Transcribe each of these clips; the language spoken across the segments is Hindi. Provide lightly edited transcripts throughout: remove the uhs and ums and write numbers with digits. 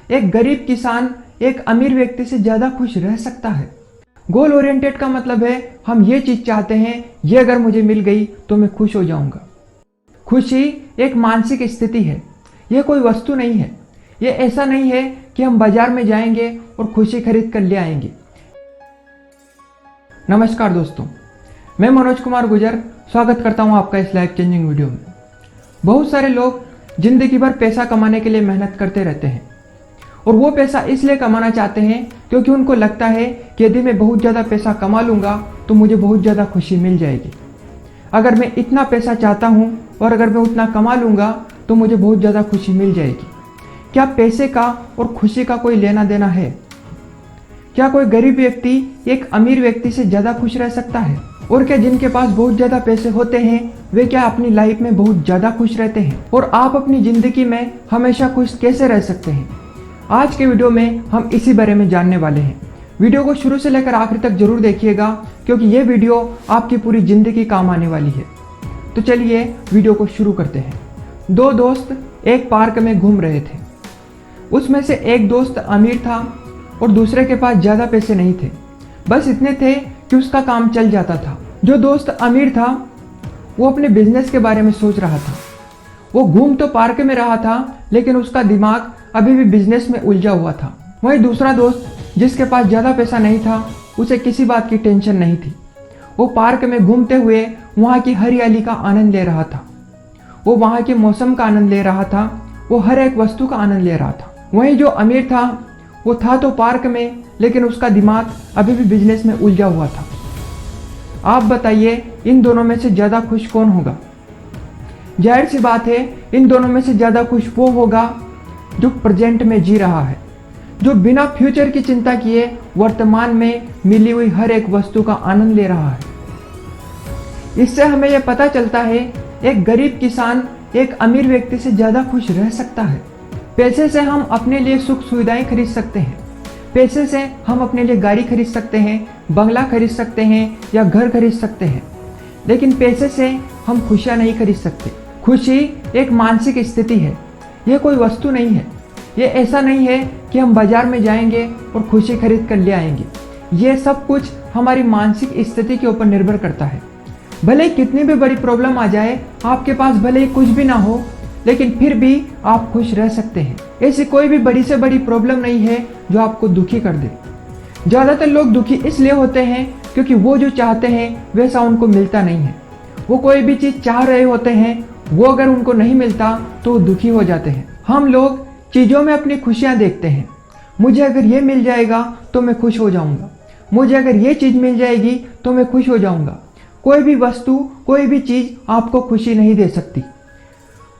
एक गरीब किसान एक अमीर व्यक्ति से ज़्यादा खुश रह सकता है। गोल ओरिएंटेड का मतलब है हम ये चीज़ चाहते हैं, ये अगर मुझे मिल गई तो मैं खुश हो जाऊंगा। खुशी एक मानसिक स्थिति है, यह कोई वस्तु नहीं है। ये ऐसा नहीं है कि हम बाजार में जाएंगे और खुशी खरीद कर ले आएंगे। नमस्कार दोस्तों, मैं मनोज कुमार गुजर स्वागत करता हूं आपका इस लाइफ चेंजिंग वीडियो में। बहुत सारे लोग जिंदगी भर पैसा कमाने के लिए मेहनत करते रहते हैं और वो पैसा इसलिए कमाना चाहते हैं क्योंकि उनको लगता है कि यदि मैं बहुत ज़्यादा पैसा कमा लूँगा तो मुझे बहुत ज़्यादा खुशी मिल जाएगी। अगर मैं इतना पैसा चाहता हूँ और अगर मैं उतना कमा लूँगा तो मुझे बहुत ज़्यादा खुशी मिल जाएगी। क्या पैसे का और खुशी का कोई लेना देना है? क्या कोई गरीब व्यक्ति एक अमीर व्यक्ति से ज़्यादा खुश रह सकता है? और क्या जिनके पास बहुत ज़्यादा पैसे होते हैं वे क्या अपनी लाइफ में बहुत ज़्यादा खुश रहते हैं? और आप अपनी ज़िंदगी में हमेशा खुश कैसे रह सकते हैं? आज के वीडियो में हम इसी बारे में जानने वाले हैं। वीडियो को शुरू से लेकर आखिर तक जरूर देखिएगा क्योंकि ये वीडियो आपकी पूरी ज़िंदगी काम आने वाली है। तो चलिए वीडियो को शुरू करते हैं। दो दोस्त एक पार्क में घूम रहे थे। उसमें से एक दोस्त अमीर था और दूसरे के पास ज़्यादा पैसे नहीं थे, बस इतने थे कि उसका काम चल जाता था। जो दोस्त अमीर था वो अपने बिजनेस के बारे में सोच रहा था। वो घूम तो पार्क में रहा था लेकिन उसका दिमाग अभी भी बिजनेस में उलझा हुआ था। वहीं दूसरा दोस्त जिसके पास ज़्यादा पैसा नहीं था, उसे किसी बात की टेंशन नहीं थी। वो पार्क में घूमते हुए वहाँ की हरियाली का आनंद ले रहा था, वो वहाँ के मौसम का आनंद ले रहा था, वो हर एक वस्तु का आनंद ले रहा था। वहीं जो अमीर था वो था तो पार्क में लेकिन उसका दिमाग अभी भी बिजनेस में उलझा हुआ था। आप बताइए इन दोनों में से ज़्यादा खुश कौन होगा? जाहिर सी बात है इन दोनों में से ज़्यादा खुश वो होगा जो प्रेजेंट में जी रहा है, जो बिना फ्यूचर की चिंता किए वर्तमान में मिली हुई हर एक वस्तु का आनंद ले रहा है। इससे हमें यह पता चलता है एक गरीब किसान एक अमीर व्यक्ति से ज़्यादा खुश रह सकता है। पैसे से हम अपने लिए सुख सुविधाएं खरीद सकते हैं, पैसे से हम अपने लिए गाड़ी खरीद सकते हैं, बंगला खरीद सकते हैं या घर खरीद सकते हैं, लेकिन पैसे से हम खुशियाँ नहीं खरीद सकते। खुशी एक मानसिक स्थिति है, यह कोई वस्तु नहीं है। ये ऐसा नहीं है कि हम बाजार में जाएंगे और खुशी खरीद कर ले आएंगे। ये सब कुछ हमारी मानसिक स्थिति के ऊपर निर्भर करता है। भले कितनी भी बड़ी प्रॉब्लम आ जाए, आपके पास भले ही कुछ भी ना हो, लेकिन फिर भी आप खुश रह सकते हैं। ऐसी कोई भी बड़ी से बड़ी प्रॉब्लम नहीं है जो आपको दुखी कर दे। ज़्यादातर लोग दुखी इसलिए होते हैं क्योंकि वो जो चाहते हैं वैसा उनको मिलता नहीं है। वो कोई भी चीज़ चाह रहे होते हैं, वो अगर उनको नहीं मिलता तो वो दुखी हो जाते हैं। हम लोग चीज़ों में अपनी खुशियाँ देखते हैं। मुझे अगर ये मिल जाएगा तो मैं खुश हो जाऊँगा, मुझे अगर ये चीज़ मिल जाएगी तो मैं खुश हो जाऊँगा। कोई भी वस्तु, कोई भी चीज़ आपको खुशी नहीं दे सकती।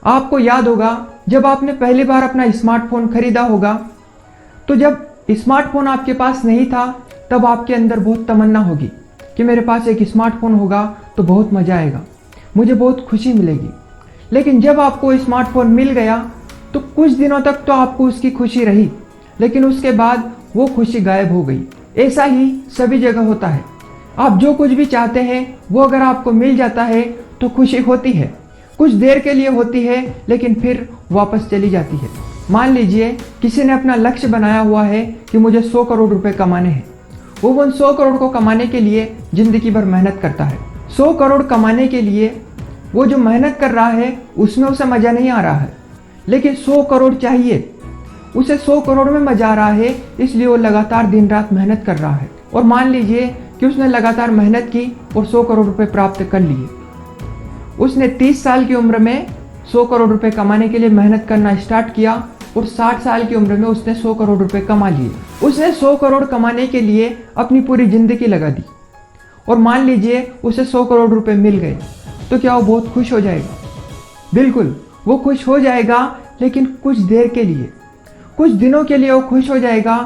आपको याद होगा जब आपने पहली बार अपना स्मार्टफोन खरीदा होगा, तो जब स्मार्टफोन आपके पास नहीं था तब आपके अंदर बहुत तमन्ना होगी कि मेरे पास एक स्मार्टफोन होगा तो बहुत मज़ा आएगा, मुझे बहुत खुशी मिलेगी। लेकिन जब आपको स्मार्टफोन मिल गया तो कुछ दिनों तक तो आपको उसकी खुशी रही, लेकिन उसके बाद वो खुशी गायब हो गई। ऐसा ही सभी जगह होता है। आप जो कुछ भी चाहते हैं वो अगर आपको मिल जाता है तो खुशी होती है, कुछ देर के लिए होती है लेकिन फिर वापस चली जाती है। मान लीजिए किसी ने अपना लक्ष्य बनाया हुआ है कि मुझे 100 करोड़ रुपए कमाने हैं। वो उन 100 करोड़ को कमाने के लिए जिंदगी भर मेहनत करता है। 100 करोड़ कमाने के लिए वो जो मेहनत कर रहा है उसमें उसे मज़ा नहीं आ रहा है, लेकिन 100 करोड़ चाहिए, उसे 100 करोड़ में मज़ा आ रहा है, इसलिए वो लगातार दिन रात मेहनत कर रहा है। और मान लीजिए कि उसने लगातार मेहनत की और 100 करोड़ रुपए प्राप्त कर लिए। उसने 30 साल की उम्र में 100 करोड़ रुपए कमाने के लिए मेहनत करना स्टार्ट किया और 60 साल की उम्र में उसने 100 करोड़ रुपए कमा लिए। उसने 100 करोड़ कमाने के लिए अपनी पूरी जिंदगी लगा दी और मान लीजिए उसे 100 करोड़ रुपए मिल गए, तो क्या वो बहुत खुश हो जाएगा? बिल्कुल, वो खुश हो जाएगा, लेकिन कुछ देर के लिए, कुछ दिनों के लिए वो खुश हो जाएगा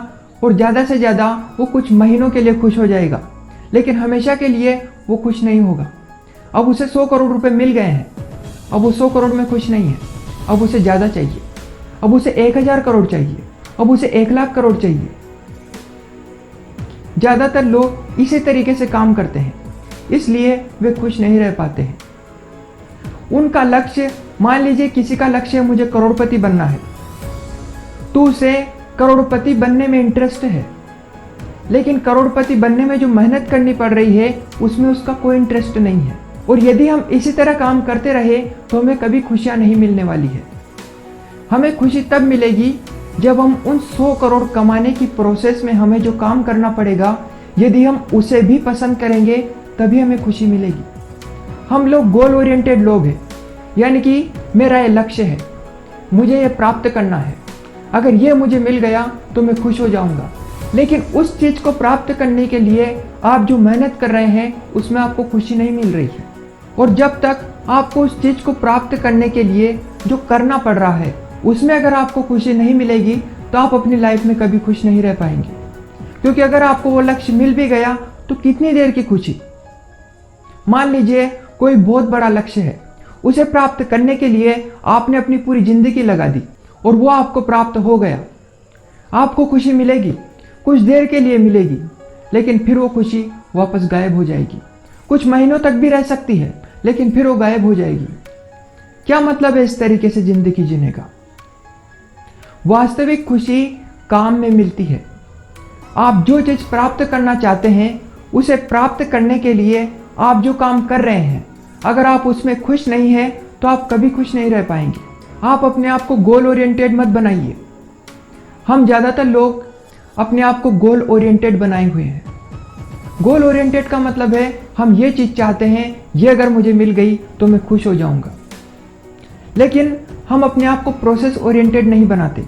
और ज़्यादा से ज़्यादा वो कुछ महीनों के लिए खुश हो जाएगा, लेकिन हमेशा के लिए वो खुश नहीं होगा। अब उसे 100 करोड़ रुपए मिल गए हैं, अब वो 100 करोड़ में खुश नहीं है, अब उसे ज़्यादा चाहिए, अब उसे 1000 करोड़ चाहिए, अब उसे 1 लाख करोड़ चाहिए। ज़्यादातर लोग इसी तरीके से काम करते हैं, इसलिए वे खुश नहीं रह पाते हैं। उनका लक्ष्य, मान लीजिए किसी का लक्ष्य है मुझे करोड़पति बनना है, तो उसे करोड़पति बनने में इंटरेस्ट है, लेकिन करोड़पति बनने में जो मेहनत करनी पड़ रही है उसमें उसका कोई इंटरेस्ट नहीं है। और यदि हम इसी तरह काम करते रहे तो हमें कभी खुशियां नहीं मिलने वाली है। हमें खुशी तब मिलेगी जब हम उन 100 करोड़ कमाने की प्रोसेस में हमें जो काम करना पड़ेगा, यदि हम उसे भी पसंद करेंगे तभी हमें खुशी मिलेगी। हम लोग गोल ओरिएंटेड लोग हैं, यानी कि मेरा ये लक्ष्य है, मुझे ये प्राप्त करना है, अगर ये मुझे मिल गया तो मैं खुश हो जाऊंगा। लेकिन उस चीज़ को प्राप्त करने के लिए आप जो मेहनत कर रहे हैं उसमें आपको खुशी नहीं मिल रही है। और जब तक आपको उस चीज़ को प्राप्त करने के लिए जो करना पड़ रहा है उसमें अगर आपको खुशी नहीं मिलेगी तो आप अपनी लाइफ में कभी खुश नहीं रह पाएंगे। क्योंकि अगर आपको वो लक्ष्य मिल भी गया तो कितनी देर की खुशी। मान लीजिए कोई बहुत बड़ा लक्ष्य है, उसे प्राप्त करने के लिए आपने अपनी पूरी जिंदगी लगा दी और वो आपको प्राप्त हो गया। आपको खुशी मिलेगी, कुछ देर के लिए मिलेगी, लेकिन फिर वो खुशी वापस गायब हो जाएगी। कुछ महीनों तक भी रह सकती है, लेकिन फिर वो गायब हो जाएगी। क्या मतलब है इस तरीके से जिंदगी जीने का? वास्तविक खुशी काम में मिलती है। आप जो चीज प्राप्त करना चाहते हैं उसे प्राप्त करने के लिए आप जो काम कर रहे हैं, अगर आप उसमें खुश नहीं हैं तो आप कभी खुश नहीं रह पाएंगे। आप अपने आप को गोल ओरिएंटेड मत बनाइए। हम ज़्यादातर लोग अपने आप को गोल ओरिएंटेड बनाए हुए हैं। गोल ओरिएंटेड का मतलब है हम ये चीज़ चाहते हैं, ये अगर मुझे मिल गई तो मैं खुश हो जाऊंगा। लेकिन हम अपने आप को प्रोसेस ओरिएंटेड नहीं बनाते।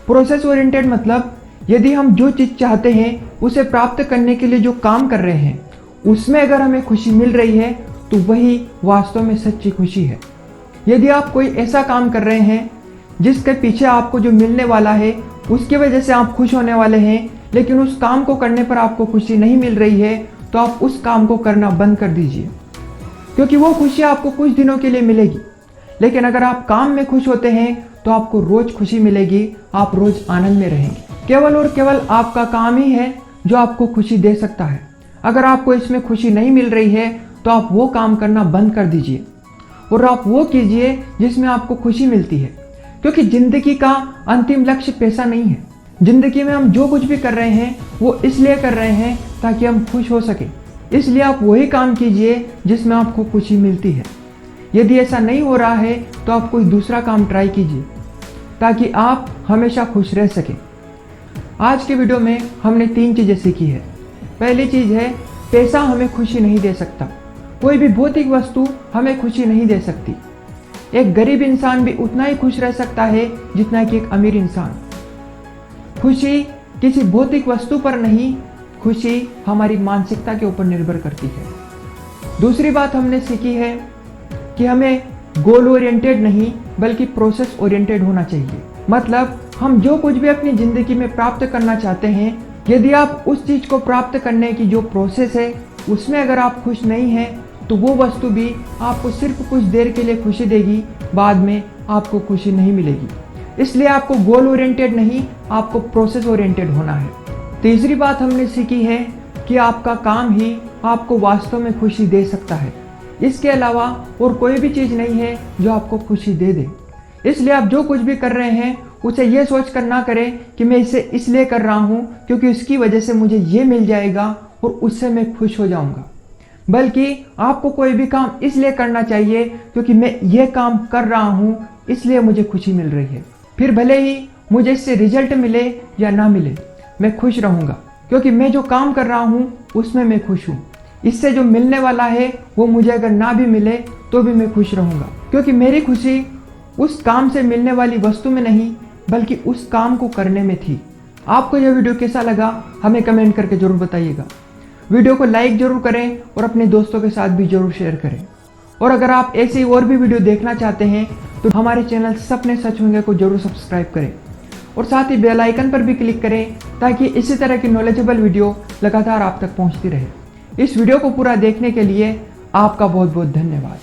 प्रोसेस ओरिएंटेड मतलब यदि हम जो चीज़ चाहते हैं उसे प्राप्त करने के लिए जो काम कर रहे हैं उसमें अगर हमें खुशी मिल रही है तो वही वास्तव में सच्ची खुशी है। यदि आप कोई ऐसा काम कर रहे हैं जिसके पीछे आपको जो मिलने वाला है उसकी वजह से आप खुश होने वाले हैं, लेकिन उस काम को करने पर आपको खुशी नहीं मिल रही है, तो आप उस काम को करना बंद कर दीजिए। क्योंकि वो खुशी आपको कुछ दिनों के लिए मिलेगी, लेकिन अगर आप काम में खुश होते हैं तो आपको रोज खुशी मिलेगी, आप रोज आनंद में रहेंगे। केवल और केवल आपका काम ही है जो आपको खुशी दे सकता है। अगर आपको इसमें खुशी नहीं मिल रही है तो आप वो काम करना बंद कर दीजिए और आप वो कीजिए जिसमें आपको खुशी मिलती है। क्योंकि जिंदगी का अंतिम लक्ष्य पैसा नहीं है। जिंदगी में हम जो कुछ भी कर रहे हैं वो इसलिए कर रहे हैं ताकि हम खुश हो सके। इसलिए आप वही काम कीजिए जिसमें आपको खुशी मिलती है। यदि ऐसा नहीं हो रहा है तो आप कोई दूसरा काम ट्राई कीजिए ताकि आप हमेशा खुश रह सकें। आज के वीडियो में हमने 3 चीज़ें सीखी है। पहली चीज़ है, पैसा हमें खुशी नहीं दे सकता। कोई भी भौतिक वस्तु हमें खुशी नहीं दे सकती। एक गरीब इंसान भी उतना ही खुश रह सकता है जितना कि एक अमीर इंसान। खुशी किसी भौतिक वस्तु पर नहीं, खुशी हमारी मानसिकता के ऊपर निर्भर करती है। दूसरी बात हमने सीखी है कि हमें गोल ओरिएंटेड नहीं बल्कि प्रोसेस ओरिएंटेड होना चाहिए। मतलब हम जो कुछ भी अपनी ज़िंदगी में प्राप्त करना चाहते हैं, यदि आप उस चीज़ को प्राप्त करने की जो प्रोसेस है उसमें अगर आप खुश नहीं हैं तो वो वस्तु भी आपको सिर्फ कुछ देर के लिए खुशी देगी, बाद में आपको खुशी नहीं मिलेगी। इसलिए आपको गोल ओरिएंटेड नहीं, आपको प्रोसेस ओरिएंटेड होना है। तीसरी बात हमने सीखी है कि आपका काम ही आपको वास्तव में खुशी दे सकता है। इसके अलावा और कोई भी चीज़ नहीं है जो आपको खुशी दे दे। इसलिए आप जो कुछ भी कर रहे हैं उसे ये सोच कर ना करें कि मैं इसे इसलिए कर रहा हूँ क्योंकि उसकी वजह से मुझे ये मिल जाएगा और उससे मैं खुश हो जाऊँगा, बल्कि आपको कोई भी काम इसलिए करना चाहिए क्योंकि मैं ये काम कर रहा हूँ इसलिए मुझे खुशी मिल रही है। फिर भले ही मुझे इससे रिजल्ट मिले या ना मिले, मैं खुश रहूँगा क्योंकि मैं जो काम कर रहा हूँ उसमें मैं खुश हूँ। इससे जो मिलने वाला है वो मुझे अगर ना भी मिले तो भी मैं खुश रहूँगा, क्योंकि मेरी खुशी उस काम से मिलने वाली वस्तु में नहीं बल्कि उस काम को करने में थी। आपको यह वीडियो कैसा लगा हमें कमेंट करके जरूर बताइएगा। वीडियो को लाइक जरूर करें और अपने दोस्तों के साथ भी जरूर शेयर करें। और अगर आप ऐसी और भी वीडियो देखना चाहते हैं तो हमारे चैनल सपने सच होंगे को जरूर सब्सक्राइब करें और साथ ही बेल आइकन पर भी क्लिक करें ताकि इसी तरह की नॉलेजेबल वीडियो लगातार आप तक पहुंचती रहे। इस वीडियो को पूरा देखने के लिए आपका बहुत बहुत धन्यवाद।